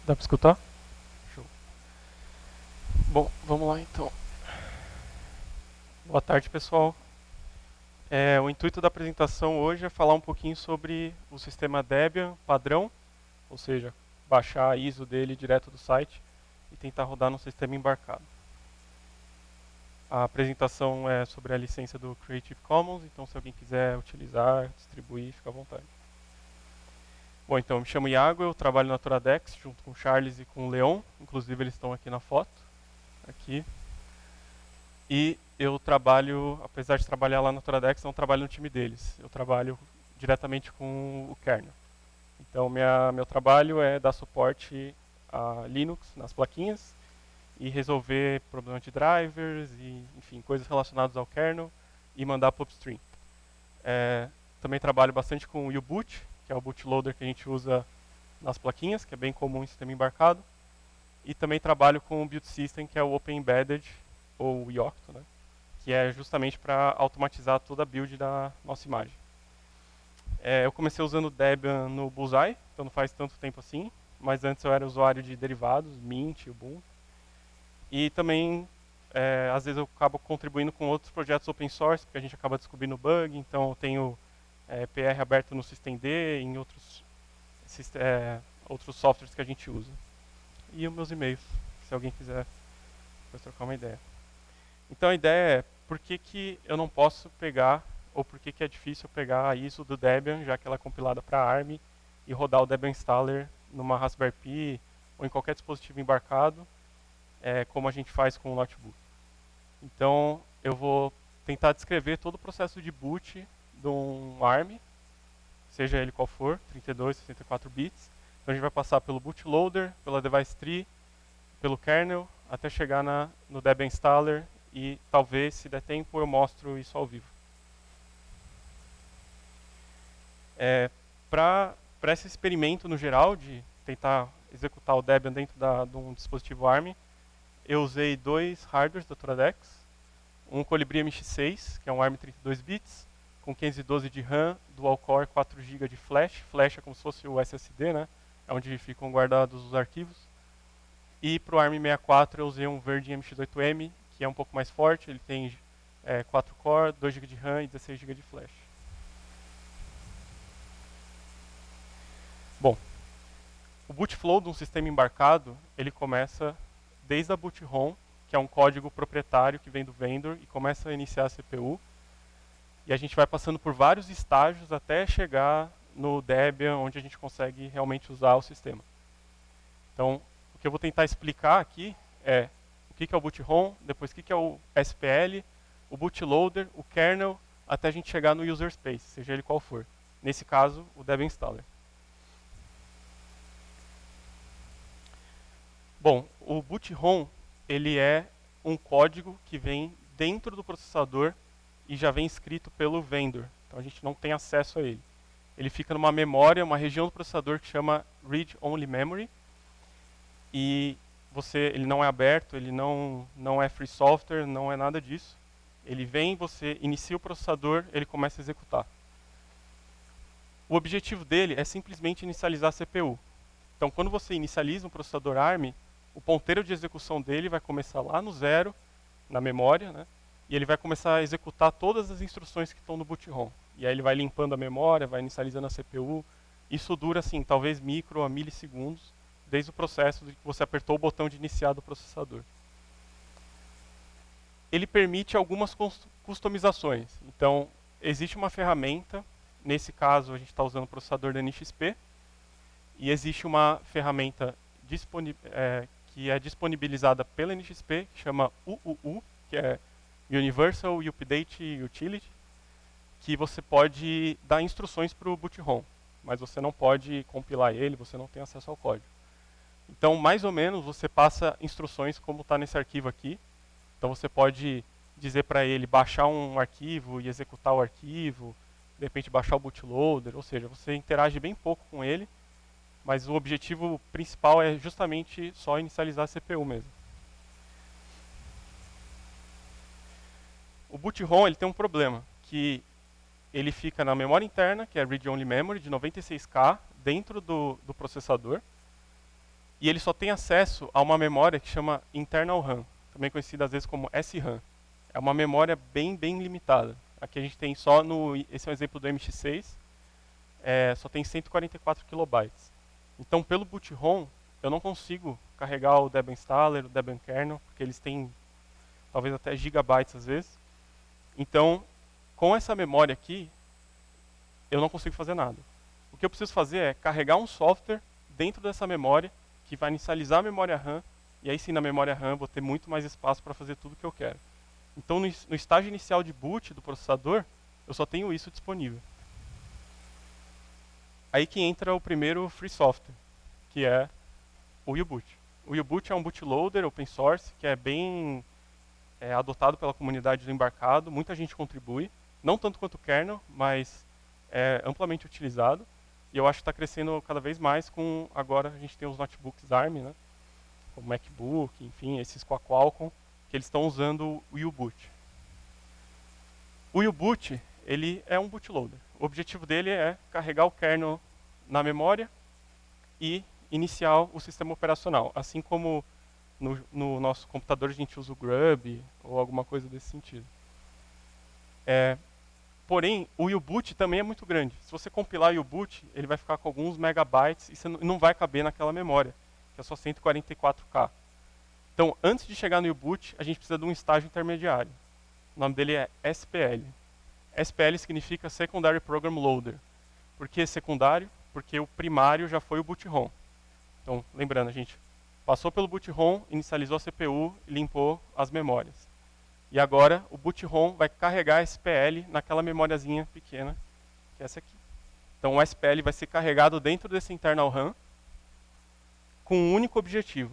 Dá para escutar? Show. Bom, vamos lá então. Boa tarde, pessoal. O intuito da apresentação hoje é falar um pouquinho sobre o sistema Debian padrão, ou seja, baixar a ISO dele direto do site e tentar rodar no sistema embarcado. A apresentação é sobre a licença do Creative Commons, então se alguém quiser utilizar, distribuir, fica à vontade. Bom, então, eu me chamo Iago, eu trabalho na Toradex junto com o Charles e com o Leon, inclusive eles estão aqui na foto, aqui. E eu trabalho, apesar de trabalhar lá na Toradex, não trabalho no time deles. Eu trabalho diretamente com o kernel. Então, meu trabalho é dar suporte a Linux nas plaquinhas e resolver problemas de drivers e, enfim, coisas relacionadas ao kernel e mandar para o upstream. Também trabalho bastante com o U-Boot, que é o bootloader que a gente usa nas plaquinhas, que é bem comum em sistema embarcado. E também trabalho com o Build System, que é o Open Embedded, ou Yocto, né? Que é justamente para automatizar toda a build da nossa imagem. Eu comecei usando Debian no Bullseye, então não faz tanto tempo assim, mas antes eu era usuário de derivados, Mint, Ubuntu. E também, às vezes eu acabo contribuindo com outros projetos open source, porque a gente acaba descobrindo bug, então eu tenho PR aberto no systemd, em outros softwares que a gente usa. E os meus e-mails, se alguém quiser depois trocar uma ideia. Então a ideia é por que eu não posso pegar, ou por que é difícil pegar a ISO do Debian, já que ela é compilada para ARM, e rodar o Debian Installer numa Raspberry Pi ou em qualquer dispositivo embarcado, como a gente faz com o notebook. Então eu vou tentar descrever todo o processo de boot de um ARM, seja ele qual for, 32, 64 bits. Então a gente vai passar pelo bootloader, pela device tree, pelo kernel, até chegar no Debian Installer e talvez, se der tempo, eu mostro isso ao vivo. Para esse experimento no geral, de tentar executar o Debian dentro de um dispositivo ARM, eu usei dois hardwares da Toradex, um Colibri MX6, que é um ARM 32 bits, com 512 de RAM, dual core, 4 GB de flash. Flash é como se fosse o SSD, né? É onde ficam guardados os arquivos. E para o ARM64 eu usei um Virgin MX8M, que é um pouco mais forte, ele tem 4 core, 2 GB de RAM e 16 GB de flash. Bom, o boot flow de um sistema embarcado, ele começa desde a boot ROM, que é um código proprietário que vem do vendor e começa a iniciar a CPU. E a gente vai passando por vários estágios até chegar no Debian, onde a gente consegue realmente usar o sistema. Então, o que eu vou tentar explicar aqui é o que é o boot ROM, depois o que é o SPL, o bootloader, o kernel, até a gente chegar no user space, seja ele qual for. Nesse caso, o Debian Installer. Bom, o boot ROM, ele é um código que vem dentro do processador e já vem escrito pelo vendor. Então a gente não tem acesso a ele. Ele fica numa memória, uma região do processador que chama Read Only Memory. E ele não é aberto, ele não é free software, não é nada disso. Ele vem, você inicia o processador, ele começa a executar. O objetivo dele é simplesmente inicializar a CPU. Então, quando você inicializa um processador ARM, o ponteiro de execução dele vai começar lá no zero, na memória, né? E ele vai começar a executar todas as instruções que estão no boot ROM. E aí ele vai limpando a memória, vai inicializando a CPU. Isso dura, assim, talvez micro a milissegundos, desde o processo de que você apertou o botão de iniciar do processador. Ele permite algumas customizações. Então, existe uma ferramenta, nesse caso a gente está usando o processador da NXP, e existe uma ferramenta que é disponibilizada pela NXP, que chama UUU, que é Universal Update Utility, que você pode dar instruções para o boot ROM, mas você não pode compilar ele, você não tem acesso ao código. Então, mais ou menos, você passa instruções como está nesse arquivo aqui. Então, você pode dizer para ele baixar um arquivo e executar o arquivo, de repente baixar o bootloader, ou seja, você interage bem pouco com ele, mas o objetivo principal é justamente só inicializar a CPU mesmo. O boot ROM ele tem um problema, que ele fica na memória interna, que é Read Only Memory, de 96K, dentro do processador. E ele só tem acesso a uma memória que chama Internal RAM, também conhecida às vezes como SRAM. É uma memória bem limitada. Aqui a gente tem só esse é um exemplo do MX6, só tem 144 kilobytes. Então, pelo boot ROM, eu não consigo carregar o Debian Installer, o Debian Kernel, porque eles têm talvez até gigabytes às vezes. Então, com essa memória aqui, eu não consigo fazer nada. O que eu preciso fazer é carregar um software dentro dessa memória, que vai inicializar a memória RAM, e aí sim na memória RAM eu vou ter muito mais espaço para fazer tudo o que eu quero. Então, no estágio inicial de boot do processador, eu só tenho isso disponível. Aí que entra o primeiro free software, que é o U-Boot. O U-Boot é um bootloader open source, que é bem adotado pela comunidade do embarcado, muita gente contribui, não tanto quanto o kernel, mas é amplamente utilizado, e eu acho que está crescendo cada vez mais com, agora a gente tem os notebooks ARM, né, como MacBook, enfim, esses com a Qualcomm, que eles estão usando o U-Boot. O U-Boot, ele é um bootloader. O objetivo dele é carregar o kernel na memória e iniciar o sistema operacional, assim como no nosso computador a gente usa o Grub ou alguma coisa desse sentido. Porém, o U-Boot também é muito grande. Se você compilar o U-Boot, ele vai ficar com alguns megabytes e você não vai caber naquela memória, que é só 144K. Então, antes de chegar no U-Boot, a gente precisa de um estágio intermediário. O nome dele é SPL. SPL significa Secondary Program Loader. Por que secundário? Porque o primário já foi o boot ROM. Então, lembrando, a gente passou pelo boot ROM, inicializou a CPU e limpou as memórias. E agora o boot ROM vai carregar a SPL naquela memóriazinha pequena, que é essa aqui. Então o SPL vai ser carregado dentro desse internal RAM com um único objetivo,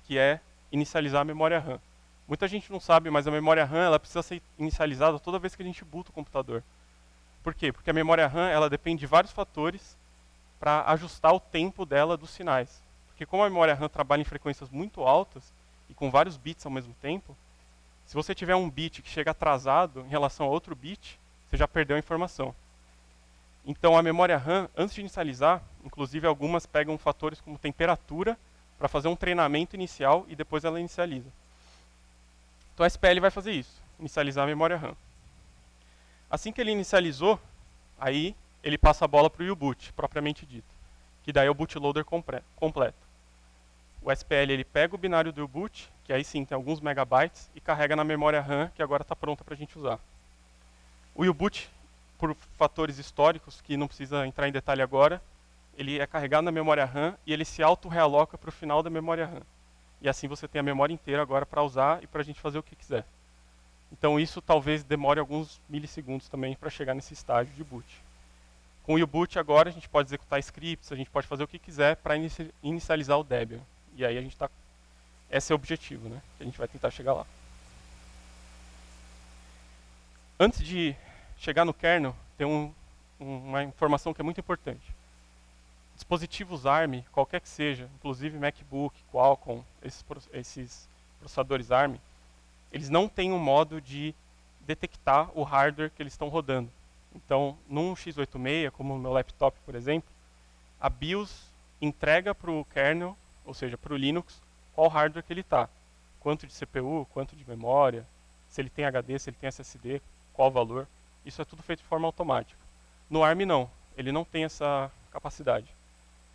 que é inicializar a memória RAM. Muita gente não sabe, mas a memória RAM ela precisa ser inicializada toda vez que a gente boota o computador. Por quê? Porque a memória RAM ela depende de vários fatores para ajustar o tempo dela dos sinais. Porque como a memória RAM trabalha em frequências muito altas e com vários bits ao mesmo tempo, se você tiver um bit que chega atrasado em relação a outro bit, você já perdeu a informação. Então a memória RAM, antes de inicializar, inclusive algumas pegam fatores como temperatura para fazer um treinamento inicial e depois ela inicializa. Então a SPL vai fazer isso, inicializar a memória RAM. Assim que ele inicializou, aí ele passa a bola para o U-Boot, propriamente dito, que daí é o bootloader completo. O SPL ele pega o binário do U-Boot, que aí sim tem alguns megabytes, e carrega na memória RAM, que agora está pronta para a gente usar. O U-Boot, por fatores históricos, que não precisa entrar em detalhe agora, ele é carregado na memória RAM e ele se auto-realoca para o final da memória RAM. E assim você tem a memória inteira agora para usar e para a gente fazer o que quiser. Então isso talvez demore alguns milissegundos também para chegar nesse estágio de boot. Com o U-Boot agora a gente pode executar scripts, a gente pode fazer o que quiser para inicializar o Debian. E aí a gente está... Esse é o objetivo, né? Que a gente vai tentar chegar lá. Antes de chegar no kernel, tem uma informação que é muito importante. Dispositivos ARM, qualquer que seja, inclusive MacBook, Qualcomm, esses processadores ARM, eles não têm um modo de detectar o hardware que eles estão rodando. Então, num x86, como no meu laptop, por exemplo, a BIOS entrega para o kernel, ou seja, para o Linux, qual hardware que ele está. Quanto de CPU, quanto de memória, se ele tem HD, se ele tem SSD, qual valor. Isso é tudo feito de forma automática. No ARM não, ele não tem essa capacidade.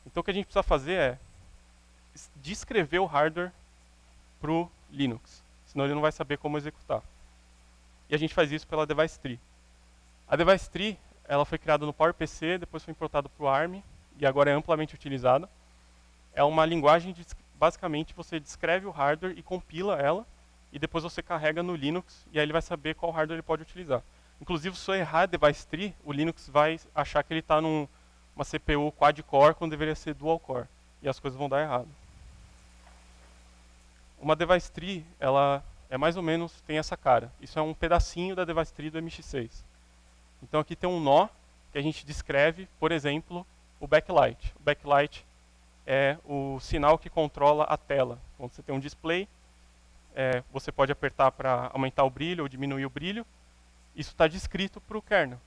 Então o que a gente precisa fazer é descrever o hardware para o Linux, senão ele não vai saber como executar. E a gente faz isso pela Device Tree. A Device Tree ela foi criada no PowerPC, depois foi importada para o ARM e agora é amplamente utilizada. É uma linguagem de, basicamente, você descreve o hardware e compila ela, e depois você carrega no Linux, e aí ele vai saber qual hardware ele pode utilizar. Inclusive, se eu errar a Device Tree, o Linux vai achar que ele está numa CPU quad-core, quando deveria ser dual-core, e as coisas vão dar errado. Uma Device Tree, ela é mais ou menos, tem essa cara. Isso é um pedacinho da Device Tree do MX6. Então aqui tem um nó, que a gente descreve, por exemplo, o backlight. O backlight é o sinal que controla a tela. Quando você tem um display, você pode apertar para aumentar o brilho ou diminuir o brilho. Isso está descrito para o kernel.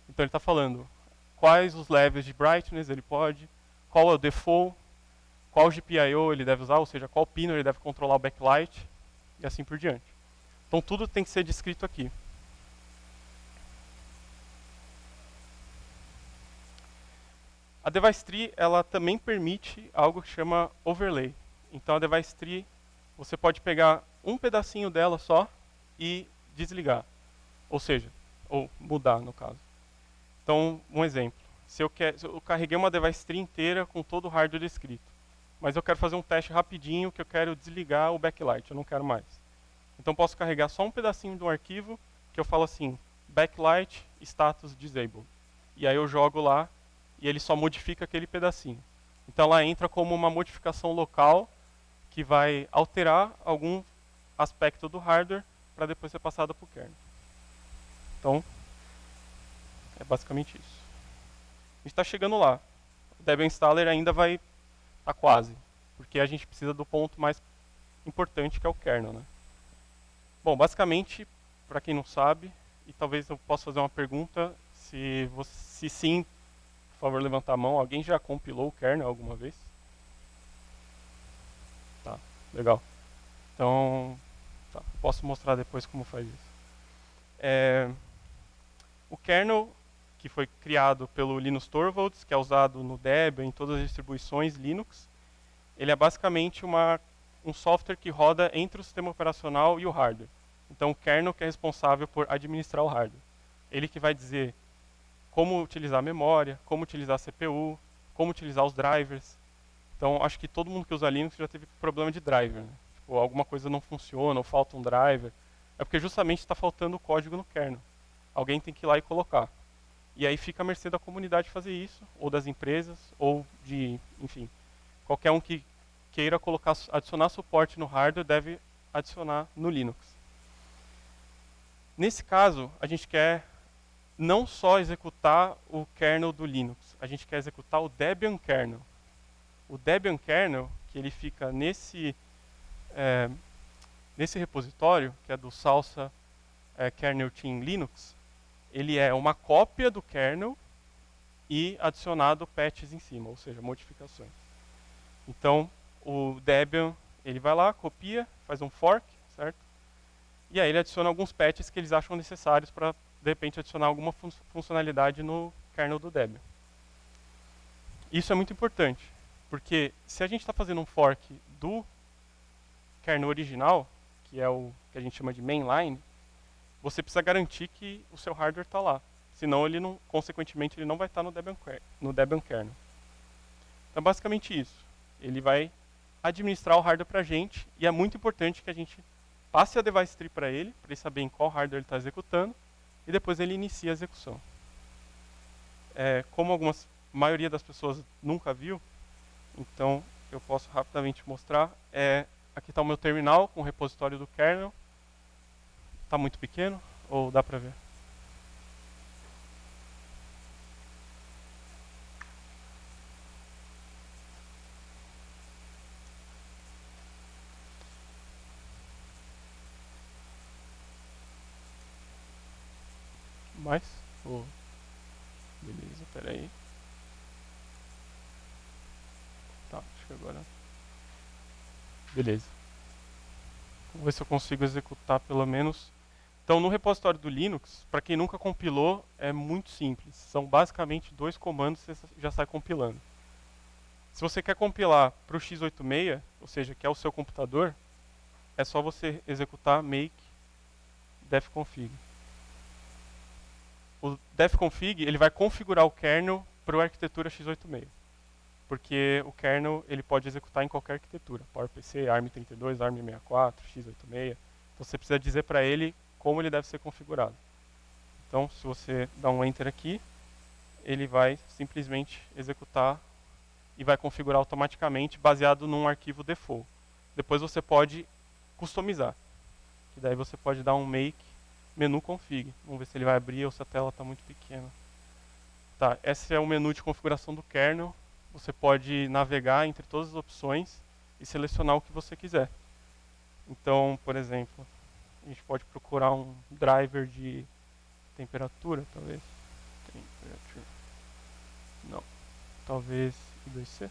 Então ele está falando quais os levels de brightness ele pode, qual é o default, qual GPIO ele deve usar, ou seja, qual pino ele deve controlar o backlight, e assim por diante. Então tudo tem que ser descrito aqui. A device tree, ela também permite algo que chama overlay. Então a device tree, você pode pegar um pedacinho dela só e desligar. Ou seja, ou mudar no caso. Então, um exemplo. Se eu carreguei uma device tree inteira com todo o hardware descrito, mas eu quero fazer um teste rapidinho que eu quero desligar o backlight, eu não quero mais. Então posso carregar só um pedacinho de um arquivo que eu falo assim, backlight status disabled. E aí eu jogo lá e ele só modifica aquele pedacinho. Então ela entra como uma modificação local que vai alterar algum aspecto do hardware para depois ser passada para o kernel. Então, é basicamente isso. A gente está chegando lá. O Debian Installer ainda vai estar quase, porque a gente precisa do ponto mais importante que é o kernel, né? Bom, basicamente, para quem não sabe, e talvez eu possa fazer uma pergunta, se sim, por favor, levantar a mão. Alguém já compilou o kernel alguma vez? Tá, legal. Então, tá, posso mostrar depois como faz isso. O kernel, que foi criado pelo Linus Torvalds, que é usado no Debian, em todas as distribuições Linux, ele é basicamente um software que roda entre o sistema operacional e o hardware. Então o kernel que é responsável por administrar o hardware. Ele que vai dizer como utilizar a memória, como utilizar a CPU, como utilizar os drivers. Então acho que todo mundo que usa Linux já teve problema de driver, né? Tipo, alguma coisa não funciona ou falta um driver. É porque justamente está faltando o código no kernel. Alguém tem que ir lá e colocar. E aí fica à mercê da comunidade fazer isso, ou das empresas, ou de, enfim, qualquer um que queira adicionar suporte no hardware deve adicionar no Linux. Nesse caso, a gente quer não só executar o kernel do Linux, a gente quer executar o Debian kernel. O Debian kernel, que ele fica nesse repositório, que é do Salsa Kernel Team Linux, ele é uma cópia do kernel e adicionado patches em cima, ou seja, modificações. Então, o Debian, ele vai lá, copia, faz um fork, certo? E aí ele adiciona alguns patches que eles acham necessários para, de repente, adicionar alguma funcionalidade no kernel do Debian. Isso é muito importante, porque se a gente está fazendo um fork do kernel original, que é o que a gente chama de mainline, você precisa garantir que o seu hardware está lá. Senão, ele não, consequentemente, ele não vai estar no Debian kernel. Então, basicamente isso. Ele vai administrar o hardware para a gente, e é muito importante que a gente passe a device tree para ele saber em qual hardware ele está executando, e depois ele inicia a execução. Como a maioria das pessoas nunca viu, então eu posso rapidamente mostrar. Aqui está o meu terminal com o repositório do kernel. Está muito pequeno, ou dá para ver? Mais? Beleza, peraí. Tá, acho que agora... Beleza. Vamos ver se eu consigo executar pelo menos... Então, no repositório do Linux, para quem nunca compilou, é muito simples. São basicamente 2 comandos que você já sai compilando. Se você quer compilar para o x86, ou seja, que é o seu computador, é só você executar make defconfig. O defconfig ele vai configurar o kernel para a arquitetura x86. Porque o kernel ele pode executar em qualquer arquitetura. PowerPC, ARM32, ARM64, x86. Então você precisa dizer para ele como ele deve ser configurado. Então, se você dá um Enter aqui, ele vai simplesmente executar e vai configurar automaticamente baseado num arquivo default. Depois você pode customizar. Que daí você pode dar um make menu config. Vamos ver se ele vai abrir ou se a tela está muito pequena. Tá, esse é o menu de configuração do kernel. Você pode navegar entre todas as opções e selecionar o que você quiser. Então, por exemplo, a gente pode procurar um driver de temperatura, talvez. Temperature. Não. Talvez I2C.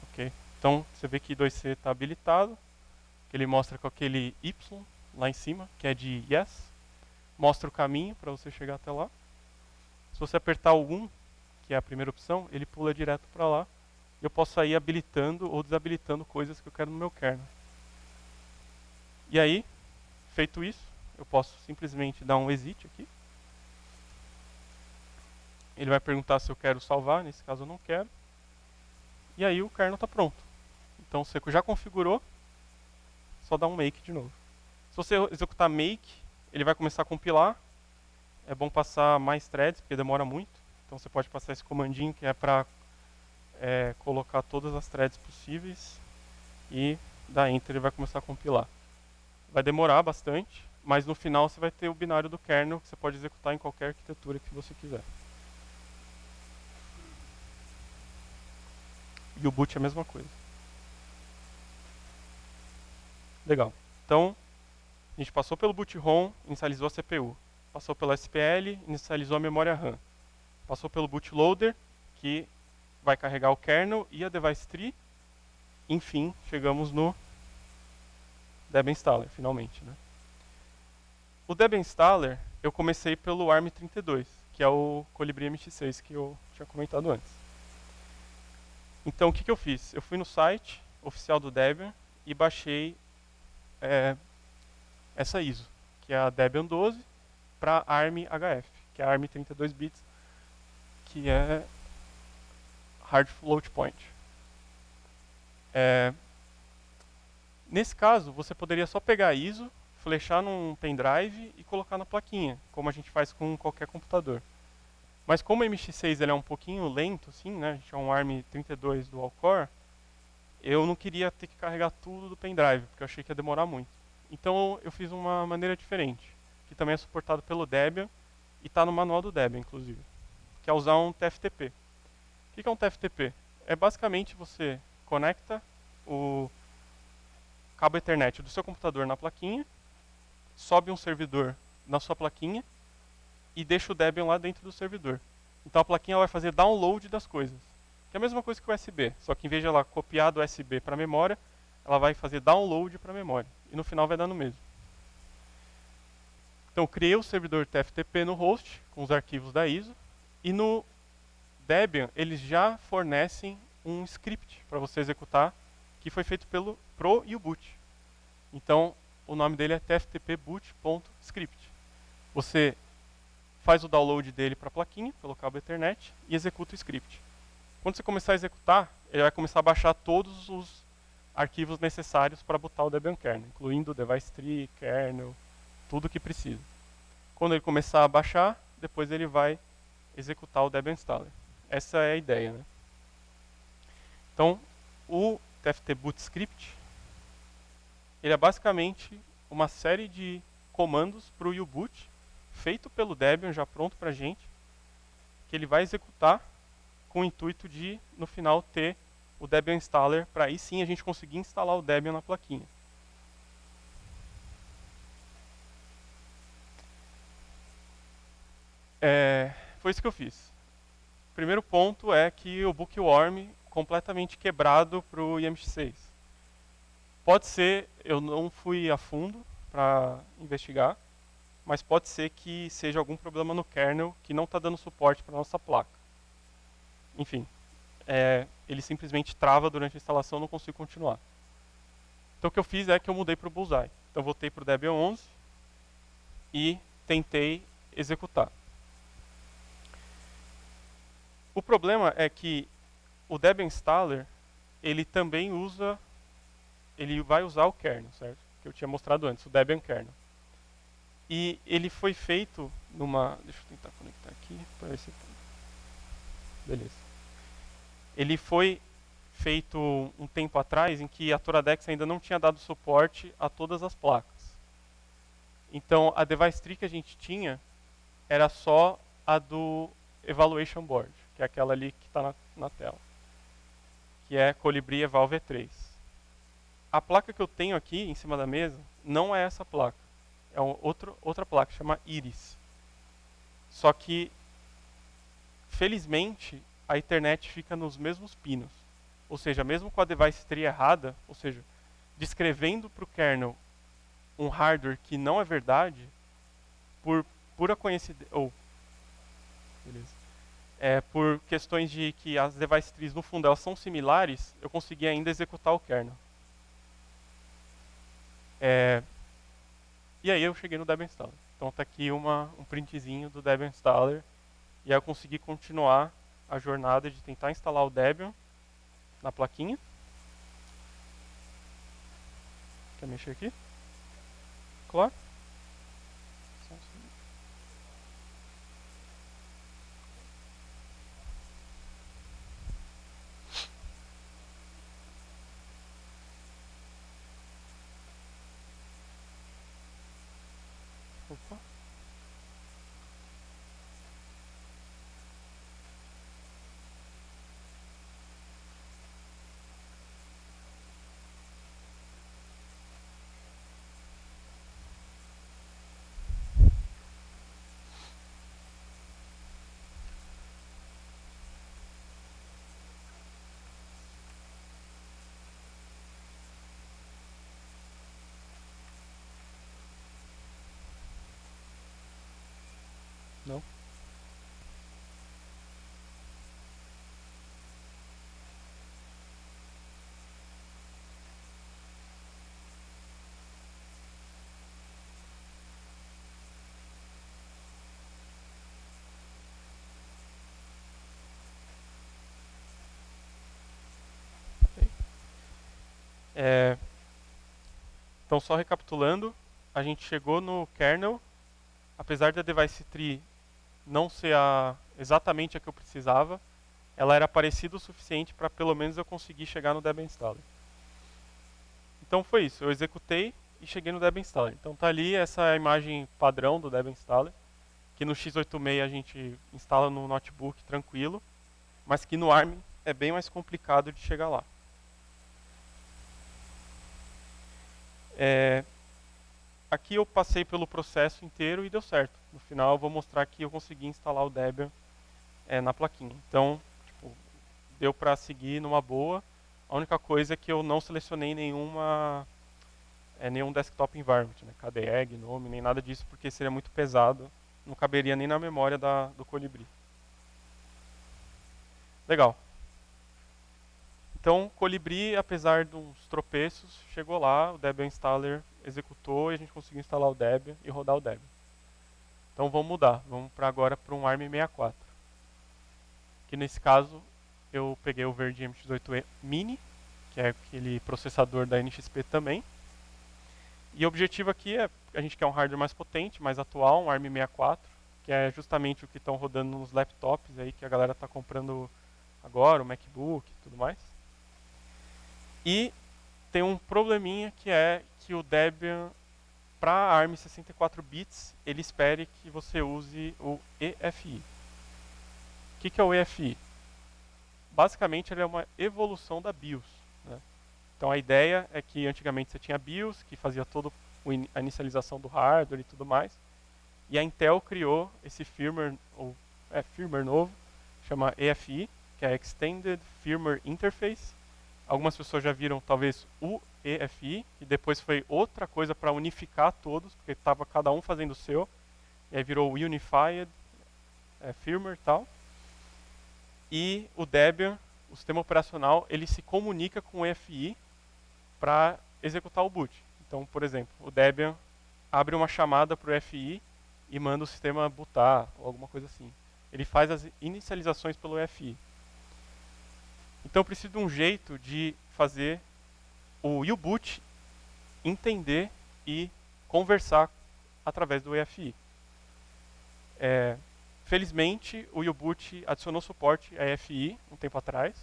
Ok. Então, você vê que I2C está habilitado, que ele mostra com aquele Y lá em cima, que é de yes, mostra o caminho para você chegar até lá. Se você apertar o 1, que é a primeira opção, ele pula direto para lá, e eu posso sair habilitando ou desabilitando coisas que eu quero no meu kernel. E aí, feito isso, eu posso simplesmente dar um exit aqui. Ele vai perguntar se eu quero salvar, nesse caso eu não quero. E aí o kernel está pronto. Então você já configurou, só dá um make de novo. Se você executar make, ele vai começar a compilar. É bom passar mais threads, porque demora muito. Então você pode passar esse comandinho que é para colocar todas as threads possíveis. E dar enter, ele vai começar a compilar. Vai demorar bastante, mas no final você vai ter o binário do kernel que você pode executar em qualquer arquitetura que você quiser. E o boot é a mesma coisa. Legal. Então, a gente passou pelo boot ROM, inicializou a CPU. Passou pelo SPL, inicializou a memória RAM. Passou pelo bootloader, que vai carregar o kernel e a device tree. Enfim, chegamos no Debian Installer, finalmente, né? O Debian Installer, eu comecei pelo ARM32, que é o Colibri MX6 que eu tinha comentado antes. Então, o que eu fiz? Eu fui no site oficial do Debian e baixei essa ISO, que é a Debian 12 para ARM HF, que é a ARM 32 bits, que é Hard Float Point. Nesse caso, você poderia só pegar a ISO, flechar num pendrive e colocar na plaquinha, como a gente faz com qualquer computador. Mas como o MX6 ele é um pouquinho lento, assim, né? A gente é um ARM 32 dual core, eu não queria ter que carregar tudo do pendrive, porque eu achei que ia demorar muito. Então eu fiz uma maneira diferente, que também é suportado pelo Debian e está no manual do Debian, inclusive, que é usar um TFTP. O que é um TFTP? É basicamente você conecta o cabo Ethernet do seu computador na plaquinha, sobe um servidor na sua plaquinha e deixa o Debian lá dentro do servidor. Então a plaquinha vai fazer download das coisas, que é a mesma coisa que o USB, só que em vez de ela copiar do USB para a memória, ela vai fazer download para a memória, e no final vai dar no mesmo. Então eu criei o servidor TFTP no host, com os arquivos da ISO, e no Debian eles já fornecem um script para você executar, que foi feito pelo Pro e o Boot. Então o nome dele é tftpboot.script. Você faz o download dele para a plaquinha, pelo cabo Ethernet, e executa o script. Quando você começar a executar, ele vai começar a baixar todos os arquivos necessários para botar o Debian kernel, incluindo o device tree, kernel, tudo que precisa. Quando ele começar a baixar, depois ele vai executar o Debian Installer. Essa é a ideia, né? Então, o tftbootscript, ele é basicamente uma série de comandos para o U-Boot, feito pelo Debian, já pronto para a gente, que ele vai executar com o intuito de, no final, ter o Debian Installer, para aí sim a gente conseguir instalar o Debian na plaquinha. Foi isso que eu fiz. O primeiro ponto é que o bookworm completamente quebrado para o IMX6. Pode ser, eu não fui a fundo para investigar, mas pode ser que seja algum problema no kernel que não está dando suporte para a nossa placa. Enfim, ele simplesmente trava durante a instalação e não consigo continuar. Então o que eu fiz é que eu mudei para o Bullseye. Então eu voltei para o Debian 11 e tentei executar. O problema é que o Debian Installer, ele também usa, ele vai usar o kernel, certo? Que eu tinha mostrado antes, o Debian kernel. E ele foi feito numa, deixa eu tentar conectar aqui para ver se beleza. Ele foi feito um tempo atrás em que a Toradex ainda não tinha dado suporte a todas as placas. Então a device tree que a gente tinha era só a do Evaluation Board, que é aquela ali que está na tela, que é Colibri Eval V3. A placa que eu tenho aqui em cima da mesa não é essa placa, é outra placa, chama Iris. Só que, felizmente, a Ethernet fica nos mesmos pinos. ou seja, mesmo com a device tree errada, ou seja, descrevendo para o kernel um hardware que não é verdade, por pura coincidência, ou beleza, por questões de que as device trees no fundo elas são similares, eu consegui ainda executar o kernel. E aí eu cheguei no Debian Installer. Então tá aqui um printzinho do Debian Installer. E aí eu consegui continuar a jornada de tentar instalar o Debian na plaquinha. Quer mexer aqui? Claro. Só um segundo. Opa. Não. Então só recapitulando, a gente chegou no kernel, apesar da device tree não ser exatamente a que eu precisava, ela era parecida o suficiente para pelo menos eu conseguir chegar no Debian Installer. Então foi isso, eu executei e cheguei no Debian Installer. Então tá ali essa imagem padrão do Debian Installer, que no x86 a gente instala no notebook tranquilo, mas que no ARM é bem mais complicado de chegar lá. Aqui eu passei pelo processo inteiro e deu certo. No final eu vou mostrar que eu consegui instalar o Debian na plaquinha. Então, tipo, deu para seguir numa boa. A única coisa é que eu não selecionei nenhum desktop environment, né? KDE, GNOME, nem nada disso, porque seria muito pesado. Não caberia nem na memória do Colibri. Legal. Então, Colibri, apesar de uns tropeços, chegou lá, o Debian Installer executou e a gente conseguiu instalar o Debian e rodar o Debian. Então vamos mudar, vamos agora para um ARM64. Que nesse caso eu peguei o Verde MX8 Mini, que é aquele processador da NXP também. E o objetivo aqui é, a gente quer um hardware mais potente, mais atual, um ARM64, que é justamente o que estão rodando nos laptops aí que a galera está comprando agora, o MacBook e tudo mais. E tem um probleminha que é que o Debian, para ARM 64 bits, ele espere que você use o EFI. O que é o EFI? Basicamente ele é uma evolução da BIOS, né? Então a ideia é que antigamente você tinha BIOS, que fazia toda a inicialização do hardware e tudo mais, e a Intel criou esse firmware novo, chama EFI, que é Extended Firmware Interface. Algumas pessoas já viram talvez o EFI, que depois foi outra coisa para unificar todos, porque estava cada um fazendo o seu, e aí virou o Unified Firmware e tal. E o Debian, o sistema operacional, ele se comunica com o EFI para executar o boot. Então, por exemplo, o Debian abre uma chamada para o EFI e manda o sistema bootar, ou alguma coisa assim. Ele faz as inicializações pelo EFI. Então eu preciso de um jeito de fazer o U-Boot entender e conversar através do EFI. Felizmente, o U-Boot adicionou suporte a EFI um tempo atrás.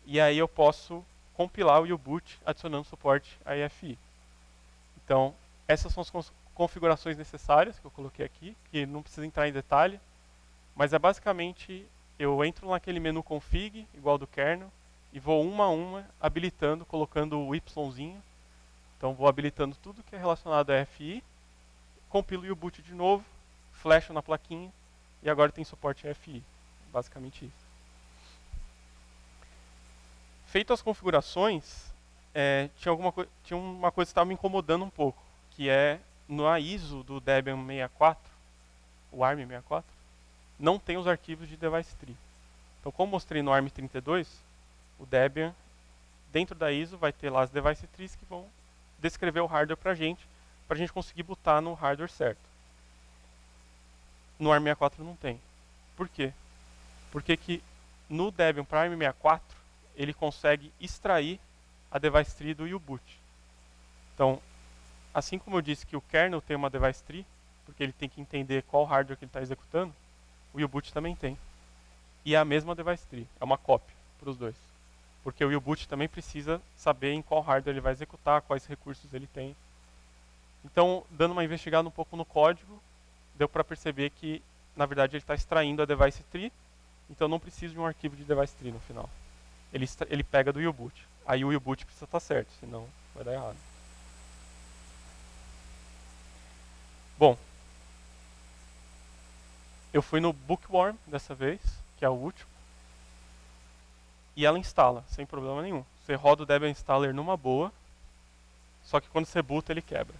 E aí eu posso compilar o U-Boot adicionando suporte a EFI. Então, essas são as configurações necessárias que eu coloquei aqui, que não precisa entrar em detalhe, mas é basicamente, eu entro naquele menu config, igual do kernel, e vou uma a uma habilitando, colocando o Yzinho. Então vou habilitando tudo que é relacionado a EFI, compilo o U-Boot de novo, flasho na plaquinha, e agora tem suporte a EFI. Basicamente isso. Feito as configurações, tinha uma coisa que estava me incomodando um pouco, que é na ISO do Debian 64, o ARM64, não tem os arquivos de device tree. Então, como mostrei no ARM32, o Debian, dentro da ISO, vai ter lá as device trees que vão descrever o hardware para a gente conseguir botar no hardware certo. No ARM64 não tem. Por quê? Porque que no Debian para ARM64, ele consegue extrair a device tree do U-boot. Então, assim como eu disse que o kernel tem uma device tree, porque ele tem que entender qual hardware que ele está executando, o U-boot também tem. E é a mesma device tree, é uma cópia para os dois. Porque o U-boot também precisa saber em qual hardware ele vai executar, quais recursos ele tem. Então, dando uma investigada um pouco no código, deu para perceber que, na verdade, ele está extraindo a device tree, então não precisa de um arquivo de device tree no final. Ele pega do U-boot. Aí o U-boot precisa estar certo, senão vai dar errado. Bom, eu fui no Bookworm dessa vez, que é o último, e ela instala, sem problema nenhum. Você roda o Debian Installer numa boa, só que quando você boota ele quebra.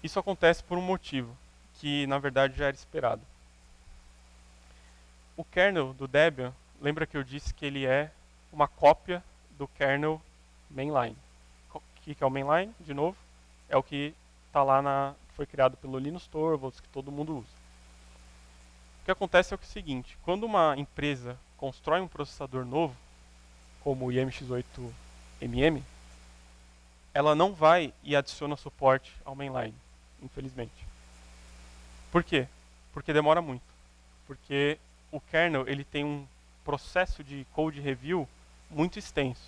Isso acontece por um motivo, que na verdade já era esperado. O kernel do Debian, lembra que eu disse que ele é uma cópia do kernel mainline. O que é o mainline? De novo, é o que está lá foi criado pelo Linus Torvalds, que todo mundo usa. O que acontece é o seguinte, quando uma empresa constrói um processador novo, como o IMX8MM, ela não vai e adiciona suporte ao mainline, infelizmente. Por quê? Porque demora muito. Porque o kernel ele tem um processo de code review muito extenso.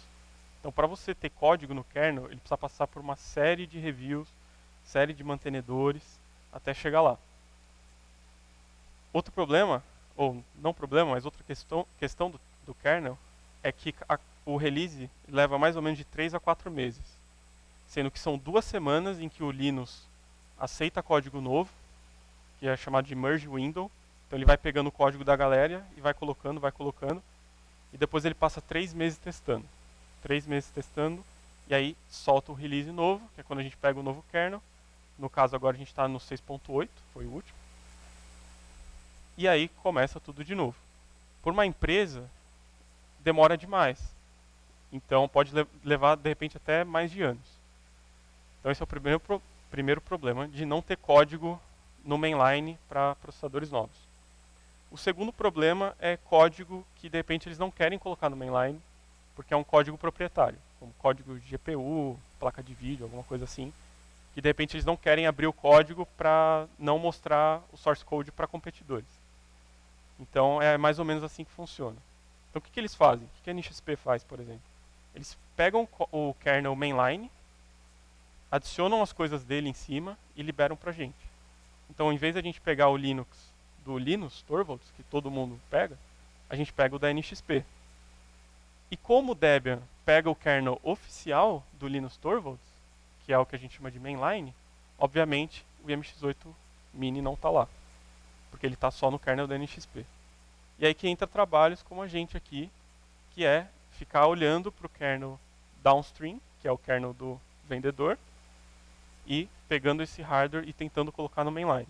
Então, para você ter código no kernel, ele precisa passar por uma série de reviews, série de mantenedores, até chegar lá. Outro problema, ou não problema, mas outra questão do kernel, é que o release leva mais ou menos de 3 a 4 meses. Sendo que são 2 semanas em que o Linux aceita código novo, que é chamado de merge window. Então ele vai pegando o código da galera e vai colocando, e depois ele passa 3 meses testando. 3 meses testando, e aí solta o release novo, que é quando a gente pega o novo kernel. No caso agora a gente está no 6.8, foi o último. E aí começa tudo de novo. Por uma empresa, demora demais. Então pode levar, de repente, até mais de anos. Então esse é o primeiro problema de não ter código no mainline para processadores novos. O segundo problema é código que, de repente, eles não querem colocar no mainline, porque é um código proprietário, como código de GPU, placa de vídeo, alguma coisa assim, que, de repente, eles não querem abrir o código para não mostrar o source code para competidores. Então, é mais ou menos assim que funciona. Então, o que eles fazem? O que a NXP faz, por exemplo? Eles pegam o kernel mainline, adicionam as coisas dele em cima e liberam para a gente. Então, em vez de a gente pegar o Linux do Linus Torvalds, que todo mundo pega, a gente pega o da NXP. E como o Debian pega o kernel oficial do Linus Torvalds, que é o que a gente chama de mainline, obviamente o IMX8 Mini não está lá, porque ele está só no kernel da NXP. E aí que entra trabalhos como a gente aqui, que é ficar olhando para o kernel downstream, que é o kernel do vendedor, e pegando esse hardware e tentando colocar no mainline.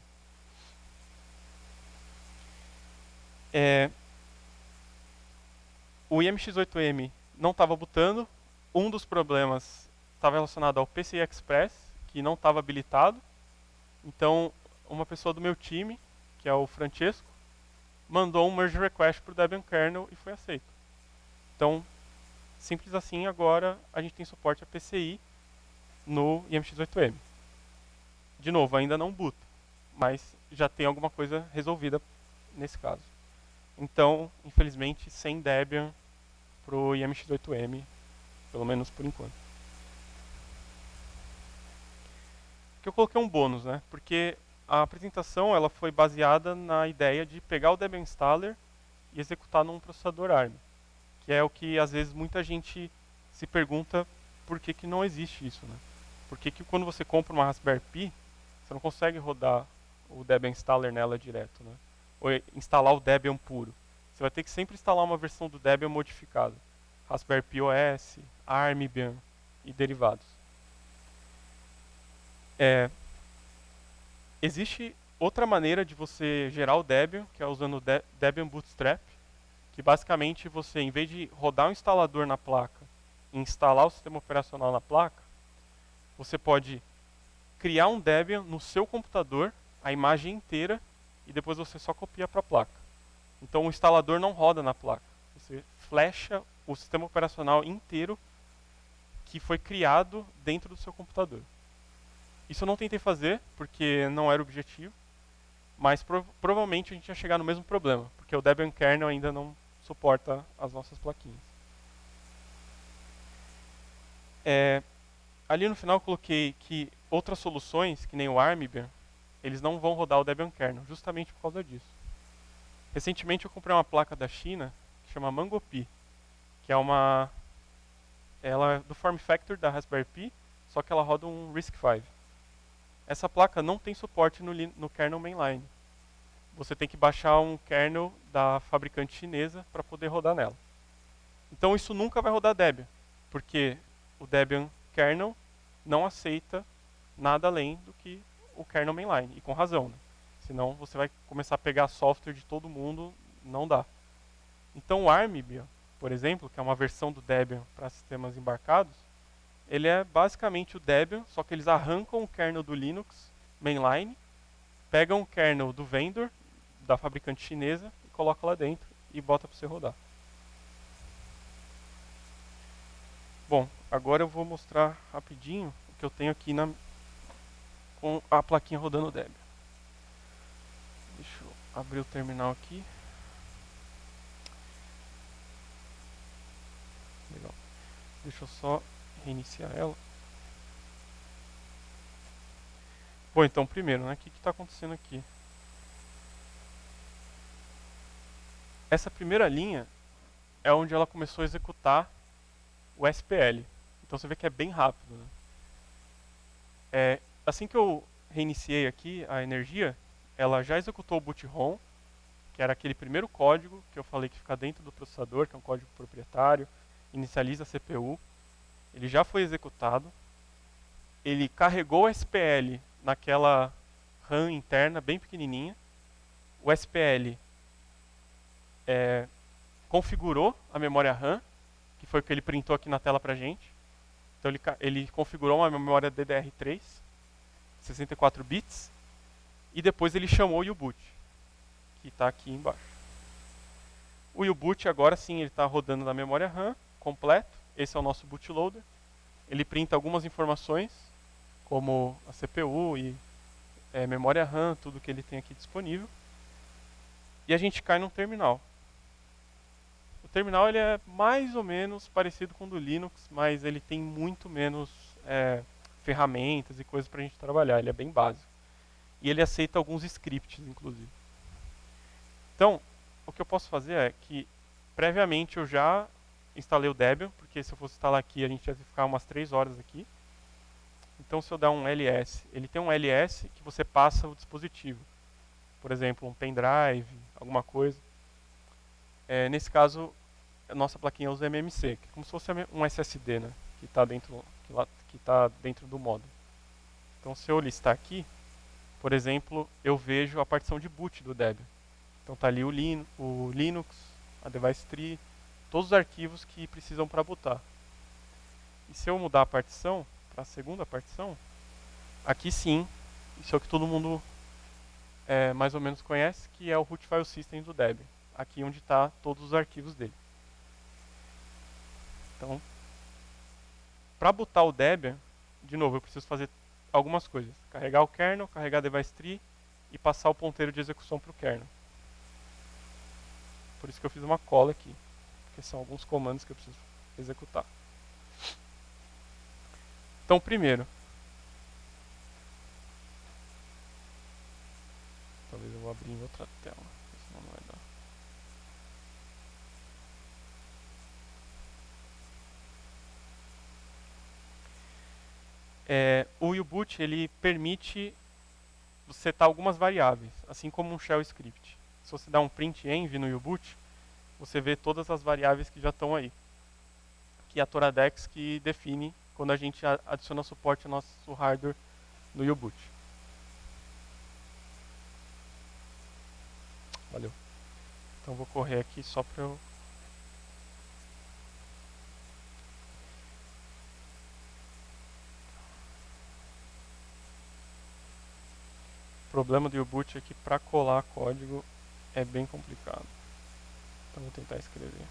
O IMX8M não estava bootando. Um dos problemas estava relacionado ao PCI Express, que não estava habilitado. Então, uma pessoa do meu time, que é o Francesco, mandou um merge request para o Debian kernel e foi aceito. Então, simples assim, agora a gente tem suporte a PCI no IMX8M. De novo, ainda não boota, mas já tem alguma coisa resolvida nesse caso. Então, infelizmente, sem Debian para o IMX8M, pelo menos por enquanto. Aqui eu coloquei um bônus, né? Porque a apresentação ela foi baseada na ideia de pegar o Debian Installer e executar num processador ARM, que é o que às vezes muita gente se pergunta por que não existe isso, né? Por que quando você compra uma Raspberry Pi, você não consegue rodar o Debian Installer nela direto, né? Ou instalar o Debian puro. Você vai ter que sempre instalar uma versão do Debian modificada. Raspberry Pi OS, Armbian e derivados. Existe outra maneira de você gerar o Debian, que é usando o Debian Bootstrap, que basicamente você, em vez de rodar um instalador na placa e instalar o sistema operacional na placa, você pode criar um Debian no seu computador, a imagem inteira, e depois você só copia para a placa. Então o instalador não roda na placa. Você flasha o sistema operacional inteiro que foi criado dentro do seu computador. Isso eu não tentei fazer, porque não era o objetivo, mas provavelmente a gente ia chegar no mesmo problema, porque o Debian kernel ainda não suporta as nossas plaquinhas. Ali no final eu coloquei que outras soluções, que nem o Armbian, eles não vão rodar o Debian kernel, justamente por causa disso. Recentemente eu comprei uma placa da China, que chama MangoPi, que é ela é do form factor da Raspberry Pi, só que ela roda um RISC-V. Essa placa não tem suporte no kernel mainline. Você tem que baixar um kernel da fabricante chinesa para poder rodar nela. Então isso nunca vai rodar Debian, porque o Debian kernel não aceita nada além do que o kernel mainline, e com razão, né? Senão você vai começar a pegar software de todo mundo, não dá. Então o Armbian, por exemplo, que é uma versão do Debian para sistemas embarcados, ele é basicamente o Debian, só que eles arrancam o kernel do Linux mainline, pegam o kernel do vendor, da fabricante chinesa, e colocam lá dentro e bota para você rodar. Bom, agora eu vou mostrar rapidinho o que eu tenho aqui com a plaquinha rodando o Debian. Deixa eu abrir o terminal aqui. Legal. Deixa eu só reiniciar ela. Bom, então primeiro, né, o que está acontecendo aqui? Essa primeira linha é onde ela começou a executar o SPL. Então você vê que é bem rápido, né? Assim que eu reiniciei aqui a energia, ela já executou o boot-ROM, que era aquele primeiro código que eu falei que fica dentro do processador, que é um código proprietário, inicializa a CPU. Ele já foi executado. Ele carregou o SPL naquela RAM interna bem pequenininha. O SPL configurou a memória RAM, que foi o que ele printou aqui na tela pra gente. Então ele configurou uma memória DDR3, 64 bits, e depois ele chamou o U-Boot, que está aqui embaixo. O U-Boot agora sim ele está rodando na memória RAM, completo. Esse é o nosso bootloader. Ele printa algumas informações, como a CPU e memória RAM, tudo que ele tem aqui disponível. E a gente cai num terminal. O terminal ele é mais ou menos parecido com o do Linux, mas ele tem muito menos ferramentas e coisas para a gente trabalhar. Ele é bem básico. E ele aceita alguns scripts, inclusive. Então, o que eu posso fazer é que, previamente, eu já instalei o Debian, porque se eu fosse instalar aqui, a gente ia ficar umas 3 horas aqui. Então, se eu der um ls, ele tem um ls que você passa o dispositivo. Por exemplo, um pendrive, alguma coisa. Nesse caso, a nossa plaquinha usa MMC, que é como se fosse um SSD, né? Que está dentro do módulo. Então, se eu listar aqui, por exemplo, eu vejo a partição de boot do Debian. Então está ali o Linux, a device tree, todos os arquivos que precisam para botar. E se eu mudar a partição para a segunda partição, aqui sim, isso é o que todo mundo mais ou menos conhece, que é o root file system do Debian. Aqui onde está todos os arquivos dele. Então, para botar o Debian, de novo, eu preciso fazer algumas coisas. Carregar o kernel, carregar a device tree e passar o ponteiro de execução para o kernel. Por isso que eu fiz uma cola aqui, porque são alguns comandos que eu preciso executar. Então, primeiro, talvez eu vou abrir em outra tela, senão não vai dar. O U-Boot ele permite setar algumas variáveis, assim como um shell script. Se você dá um print env no U-Boot, você vê todas as variáveis que já estão aí. Que é a Toradex que define quando a gente adiciona suporte ao nosso hardware no U-Boot. Valeu. Então vou correr aqui só para eu... O problema do U-Boot é que para colar código é bem complicado. Então vou tentar escrever.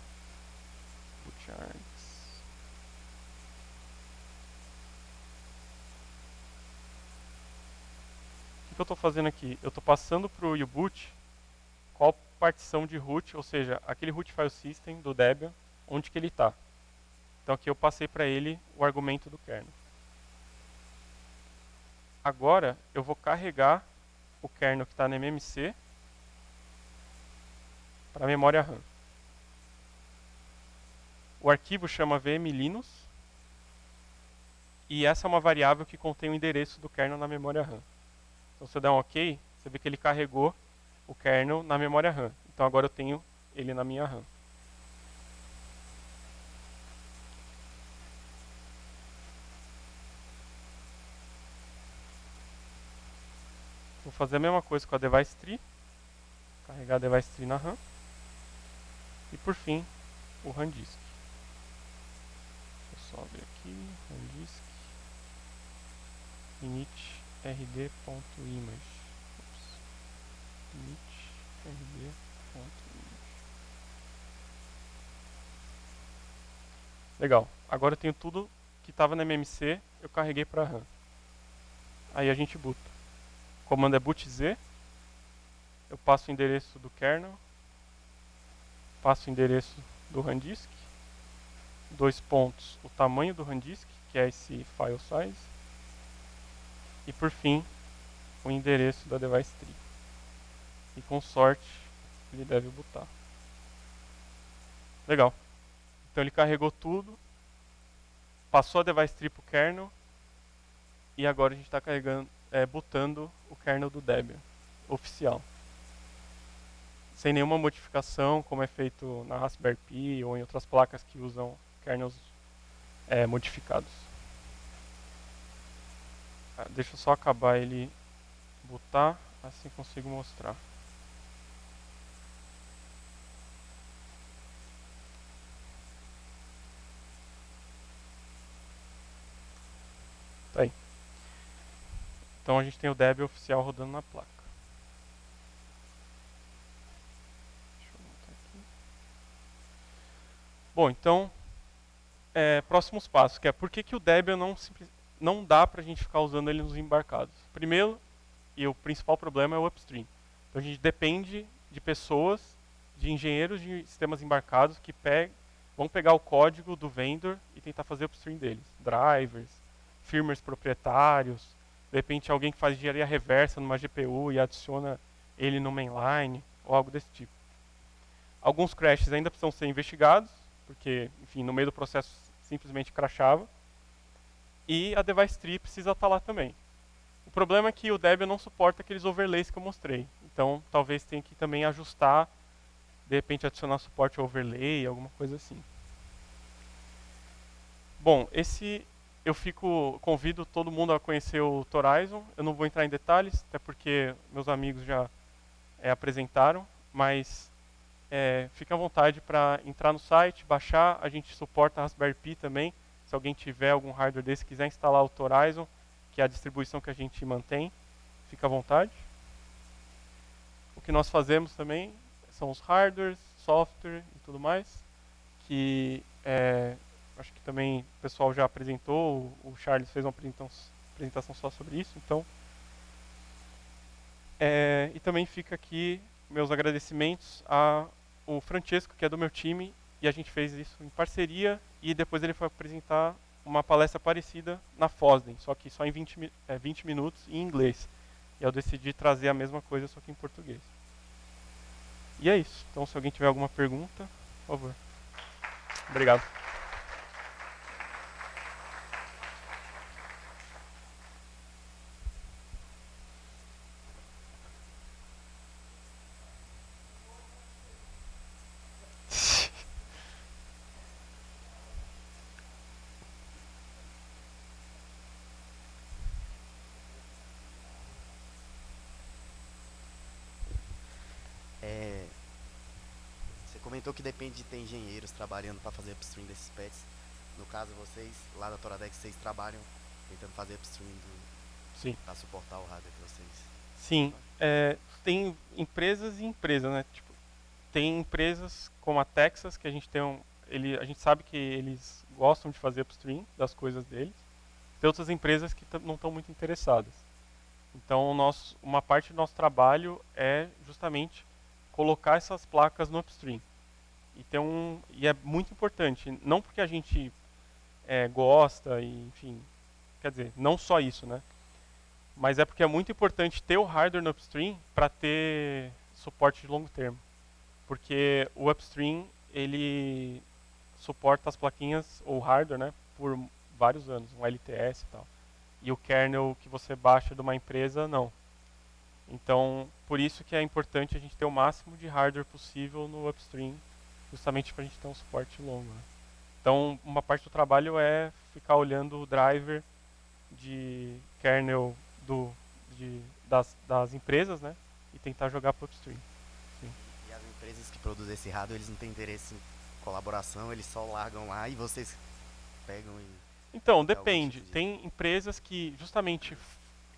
Bootargs. O que eu estou fazendo aqui? Eu estou passando para o U-Boot qual partição de root, ou seja, aquele root file system do Debian, onde que ele está. Então aqui eu passei para ele o argumento do kernel. Agora eu vou carregar o kernel que está na MMC para a memória RAM. O arquivo chama vmlinux e essa é uma variável que contém o endereço do kernel na memória RAM. Então se eu der um OK, você vê que ele carregou o kernel na memória RAM. Então agora eu tenho ele na minha RAM. Vou fazer a mesma coisa com a device tree. Carregar a device tree na RAM. E por fim, o RAM-disk. Vou só abrir aqui, RAM-disk, init rd.image. Init rd.image. Legal. Agora eu tenho tudo que estava na MMC, eu carreguei para a RAM. Aí a gente boota. O comando é bootz. Eu passo o endereço do kernel, passo o endereço do RAM-disk, 2 pontos, o tamanho do RAM-disk, que é esse file size, e por fim, o endereço da device tree. E com sorte, ele deve bootar. Legal. Então ele carregou tudo, passou a device tree para o kernel, e agora a gente está bootando o kernel do Debian, oficial. Sem nenhuma modificação, como é feito na Raspberry Pi ou em outras placas que usam kernels modificados. Deixa eu só acabar ele bootar, assim consigo mostrar. Tá aí. Então a gente tem o Debian oficial rodando na placa. Deixa eu botar aqui. Bom, então, próximos passos, que é por que o Debian não dá pra gente ficar usando ele nos embarcados. Primeiro, e o principal problema é o upstream. Então a gente depende de pessoas, de engenheiros de sistemas embarcados que vão pegar o código do vendor e tentar fazer upstream deles. Drivers, firmwares proprietários, de repente alguém que faz engenharia reversa numa GPU e adiciona ele no mainline, ou algo desse tipo. Alguns crashes ainda precisam ser investigados, porque, enfim, no meio do processo simplesmente crashava. E a device tree precisa estar lá também. O problema é que o Debian não suporta aqueles overlays que eu mostrei. Então, talvez tenha que também ajustar, de repente adicionar suporte ao overlay, alguma coisa assim. Bom, convido todo mundo a conhecer o Thorizon. Eu não vou entrar em detalhes, até porque meus amigos já apresentaram, mas fique à vontade para entrar no site, baixar. A gente suporta a Raspberry Pi também. Se alguém tiver algum hardware desse, quiser instalar o Thorizon, que é a distribuição que a gente mantém, fica à vontade. O que nós fazemos também são os hardwares, software e tudo mais, que acho que também o pessoal já apresentou, o Charles fez uma apresentação só sobre isso, então. E também fica aqui meus agradecimentos ao Francesco, que é do meu time, e a gente fez isso em parceria, e depois ele foi apresentar uma palestra parecida na FOSDEM, só que só em 20 minutos em inglês. E eu decidi trazer a mesma coisa, só que em português. E é isso. Então, se alguém tiver alguma pergunta, por favor. Obrigado. Você comentou que depende de ter engenheiros trabalhando para fazer upstream desses pets. No caso, vocês, lá da Toradex, vocês trabalham tentando fazer upstream Sim. para suportar o hardware que vocês Sim. fazem. Tem empresas e empresas, né? Tipo, tem empresas como a Texas, que a gente tem a gente sabe que eles gostam de fazer upstream das coisas deles. Tem outras empresas que não estão muito interessadas. Então, uma parte do nosso trabalho é justamente colocar essas placas no upstream. E é muito importante, não porque a gente gosta e, enfim, quer dizer, não só isso, né? Mas é porque é muito importante ter o hardware no upstream para ter suporte de longo termo. Porque o upstream, ele suporta as plaquinhas, ou hardware, né, por vários anos, um LTS e tal. E o kernel que você baixa de uma empresa, não. Então, por isso que é importante a gente ter o máximo de hardware possível no upstream, justamente para a gente ter um suporte longo. Né? Então, uma parte do trabalho é ficar olhando o driver de kernel das empresas, né, e tentar jogar para o upstream. Sim. E as empresas que produzem esse hardware, eles não têm interesse em colaboração, eles só largam lá e vocês pegam e Então, dão algum depende. tipo de... Tem empresas que, justamente,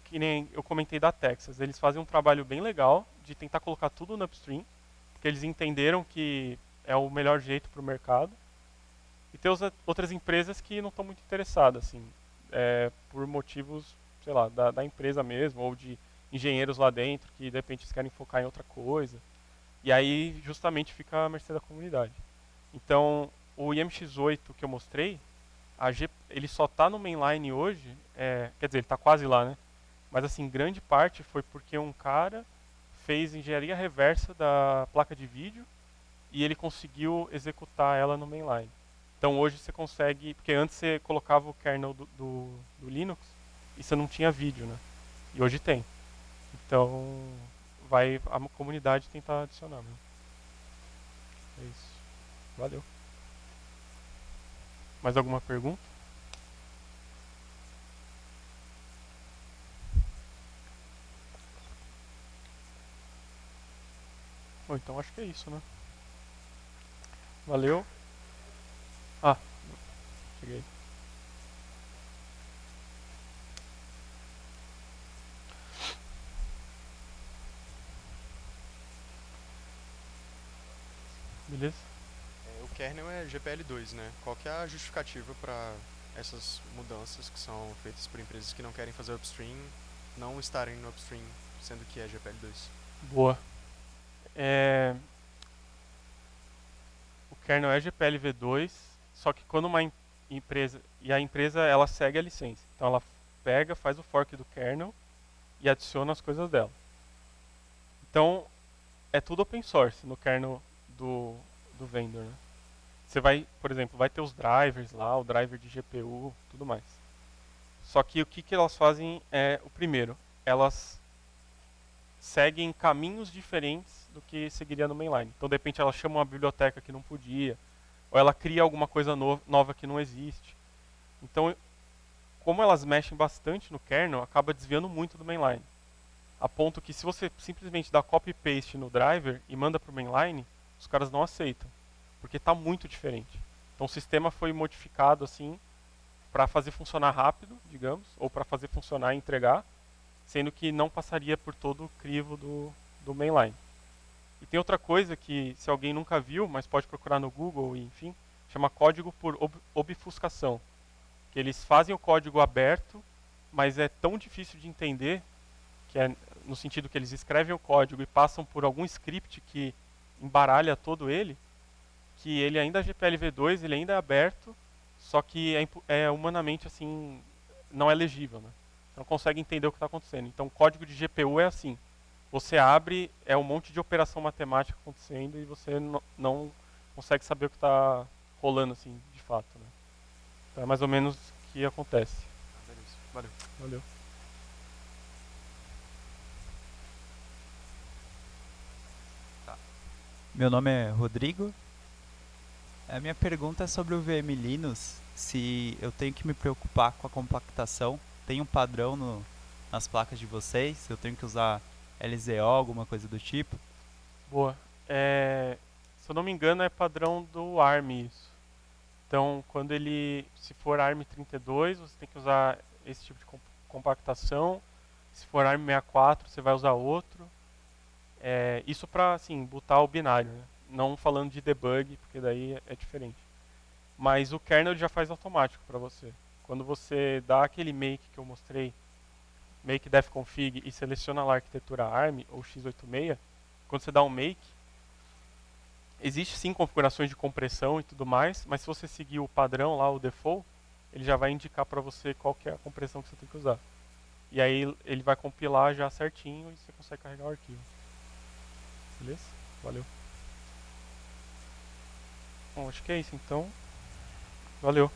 que nem eu comentei da Texas, eles fazem um trabalho bem legal de tentar colocar tudo no upstream, porque eles entenderam que é o melhor jeito para o mercado. E tem outras empresas que não estão muito interessadas, assim, por motivos, sei lá, da empresa mesmo, ou de engenheiros lá dentro que de repente eles querem focar em outra coisa. E aí justamente fica à mercê da comunidade. Então, o IMX8 que eu mostrei, ele só está no mainline hoje, quer dizer, ele está quase lá, né? Mas assim, grande parte foi porque um cara fez engenharia reversa da placa de vídeo e ele conseguiu executar ela no mainline. Então hoje você consegue, porque antes você colocava o kernel do Linux e você não tinha vídeo, né? E hoje tem. Então vai a comunidade tentar adicionar mesmo. É isso. Valeu. Mais alguma pergunta? Bom, então acho que é isso, né? Valeu. Ah, cheguei. Beleza? O kernel é GPL2, né? Qual que é a justificativa para essas mudanças que são feitas por empresas que não querem fazer upstream, não estarem no upstream, sendo que é GPL2? Boa. É, o kernel é GPLv2, só que quando uma empresa, e a empresa ela segue a licença, então ela pega, faz o fork do kernel e adiciona as coisas dela. Então é tudo open source no kernel do vendor. Né? Você vai, por exemplo, vai ter os drivers lá, o driver de GPU, tudo mais. Só que o que elas fazem é o primeiro, elas seguem caminhos diferentes do que seguiria no mainline. Então, de repente, ela chama uma biblioteca que não podia, ou ela cria alguma coisa nova que não existe. Então, como elas mexem bastante no kernel, acaba desviando muito do mainline. A ponto que se você simplesmente dá copy-paste no driver e manda para o mainline, os caras não aceitam, porque está muito diferente. Então, o sistema foi modificado assim para fazer funcionar rápido, digamos, ou para fazer funcionar e entregar, sendo que não passaria por todo o crivo do mainline. E tem outra coisa que, se alguém nunca viu, mas pode procurar no Google, e, enfim, chama código por obfuscação. Que eles fazem o código aberto, mas é tão difícil de entender, que é no sentido que eles escrevem o código e passam por algum script que embaralha todo ele, que ele ainda é GPLv2, ele ainda é aberto, só que é humanamente assim, não é legível, né? Você não consegue entender o que está acontecendo. Então, o código de GPU é assim: você abre, é um monte de operação matemática acontecendo e você não consegue saber o que está rolando assim, de fato, né? Então, é mais ou menos o que acontece. Beleza. Valeu. Valeu. Tá. Meu nome é Rodrigo. A minha pergunta é sobre o VM Linux, se eu tenho que me preocupar com a compactação. Tem um padrão nas placas de vocês? Eu tenho que usar LZO, alguma coisa do tipo? Boa. eu não me engano, é padrão do ARM isso. Então, quando se for ARM32, você tem que usar esse tipo de compactação. Se for ARM64, você vai usar outro. Isso para, assim, botar o binário, né? Não falando de debug, porque daí é diferente. Mas o kernel já faz automático para você. Quando você dá aquele make que eu mostrei, make def config, e seleciona lá a arquitetura ARM ou x86, quando você dá um make, existe sim configurações de compressão e tudo mais, mas se você seguir o padrão lá, o default, ele já vai indicar para você qual que é a compressão que você tem que usar. E aí ele vai compilar já certinho e você consegue carregar o arquivo. Beleza? Valeu. Bom, acho que é isso então. Valeu.